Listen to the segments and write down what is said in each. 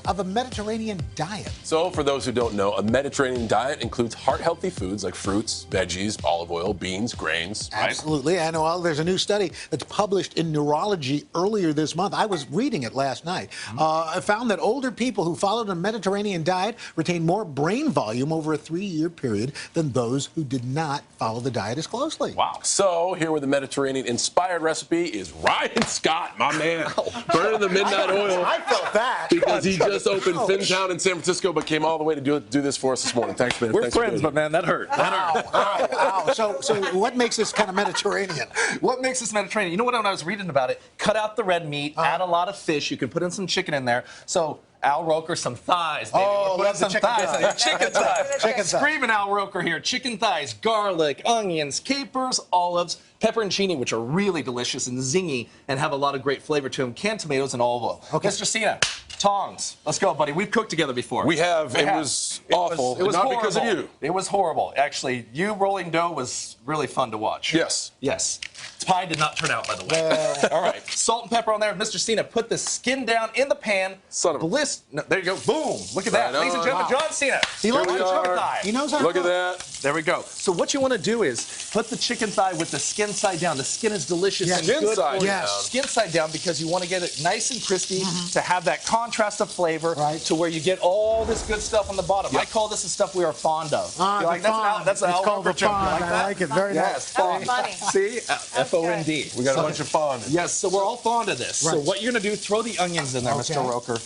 of a Mediterranean diet? So, for those who don't know, a Mediterranean diet includes heart-healthy foods like fruits, veggies, olive oil, beans, grains. Absolutely. I know there's a new study that's published in Neurology earlier this month. I was reading it last night. I found that older people who followed a Mediterranean diet retained more brain volume over a 3-year period than those who did not follow the diet as closely. Wow. So, here with the Mediterranean-inspired recipe is Ryan Scott, my man. Burning the midnight oil. I felt that. Because he just opened Fintown in San Francisco, but came all the way to do this for us this morning. Thanks, man. We're friends, but man, that hurt. Ow. So what makes this kind of Mediterranean? What makes this Mediterranean? You know what, when I was reading about it, cut out the red meat, add a lot of fish. You can put in some chicken in there. So Al Roker, some thighs, baby. Oh, love some thighs. Chicken thighs. Chicken thighs. Screaming Al Roker here. Chicken thighs, garlic, onions, capers, olives, pepperoncini, which are really delicious and zingy and have a lot of great flavor to them, canned tomatoes, and olive oil. Okay. Mr. Cena, tongs. Let's go, buddy. We've cooked together before. We have. It was awful. It was not horrible. because of you. It was horrible. Actually, you rolling dough was really fun to watch. Yes. Yes. Pie did not turn out, by the way. All right. Salt and pepper on there. Mr. Cena, put the skin down in the pan. Son of a... No, there you go. Boom. Look at that. Ladies and gentlemen, John Cena. He loves the chicken thigh. He knows how to Look at cook. that. There we go. So what you want to do is put the chicken thigh with the skin side down. The skin is delicious and Skin good side for you. down. Skin side down because you want to get it nice and crispy to have that contrast of flavor to where you get all this good stuff on the bottom. I call this the stuff we are fond of. You like that's an Al Roker joke. You like that? I like it very nice. That's funny. See? F-O-N-D. We got a bunch of fun. Yes, so we're all fond of this. Right. So what you're going to do, throw the onions in there, Mr. Roker.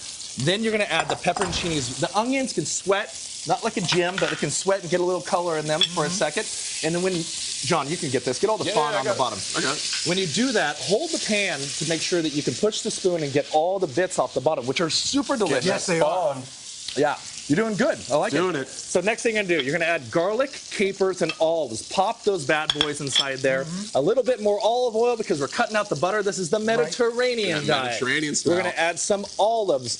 Then you're going to add the pepperoncinis. The onions can sweat, not like a gym, but it can sweat and get a little color in them for a second. And then when, John, you can get this. Get all the fond on the bottom. Okay. When you do that, hold the pan to make sure that you can push the spoon and get all the bits off the bottom, which are super delicious. Yes, they are. Yeah. You're doing good. I like Doing it. So next thing you're going to do, you're going to add garlic, capers, and olives. Pop those bad boys inside there. A little bit more olive oil because we're cutting out the butter. This is the Mediterranean diet. Mediterranean style. We're going to add some olives,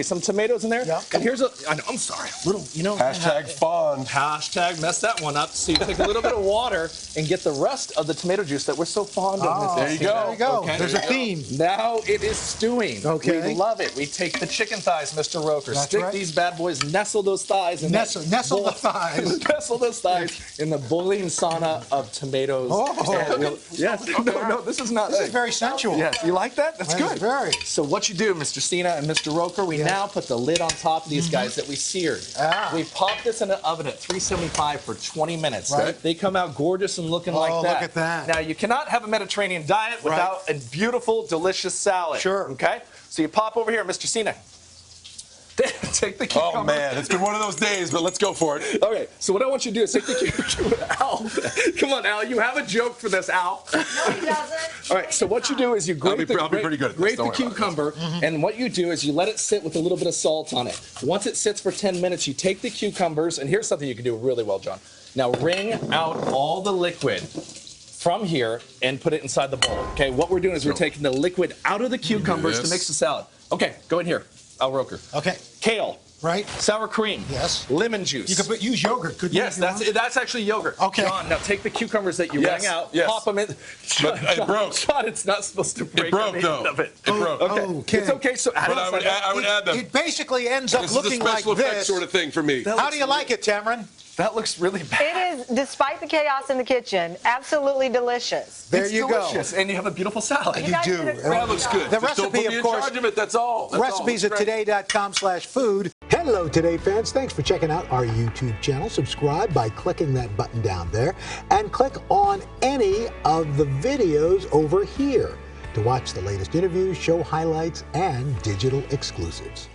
some tomatoes in there. Yeah. And here's I'm sorry, a little, Hashtag fond. Hashtag mess that one up. So you take a little bit of water and get the rest of the tomato juice that we're so fond of. There you go. There you go. Okay. There's a theme. Now it is stewing. Okay. We love it. We take the chicken thighs, Mr. Roker. That's Stick right. these bad boys, nestle those thighs in Nestle the thighs. Nestle those thighs in the boiling sauna of tomatoes. Yes. No, this is not. This is very sensual. Yes, you like that? That's good. Very. So what you do, Mr. Cena and Mr. Roker, we now put the lid on top of these guys that we seared. We pop this in an oven at 375 for 20 minutes. Right. They come out gorgeous and looking like that. Look at that. Now, you cannot have a Mediterranean diet without a beautiful, delicious salad. Sure. Okay? So you pop over here, Mr. Cena. Take the cucumber. Oh, man. It's been one of those days, but let's go for it. Okay, so what I want you to do is take the cucumber. Al, come on, Al. You have a joke for this, Al. No, he doesn't. All right, so what you do is you grate I'll be pretty good at this. grate Don't the worry about it. cucumber, and what you do is you let it sit with a little bit of salt on it. Once it sits for 10 minutes, you take the cucumbers, and here's something you can do really well, John. Now wring out all the liquid from here and put it inside the bowl. Okay, what we're doing is we're taking the liquid out of the cucumbers to mix the salad. Okay, go in here, Al Roker. Okay. Kale. Right. Sour cream. Yes. Lemon juice. You could use yogurt, couldn't you? Yes, that's actually yogurt. Okay. John, now take the cucumbers that you wring out, pop them in. But it broke. John, it's not supposed to break. It broke, though. Of it. It broke. Okay. It's okay. So But I would add them. It basically ends up This is a looking like special effect this. sort of thing for me. How do you like it, Tamron? That looks really bad. It is, despite the chaos in the kitchen, absolutely delicious. There It's you delicious, go. and you have a beautiful salad. You guys do. did a great That looks good. The Just don't recipe, put me of in course. charge of it. That's all. That's Recipes all. at today.com/food. Hello, Today fans. Thanks for checking out our YouTube channel. Subscribe by clicking that button down there and click on any of the videos over here to watch the latest interviews, show highlights, and digital exclusives.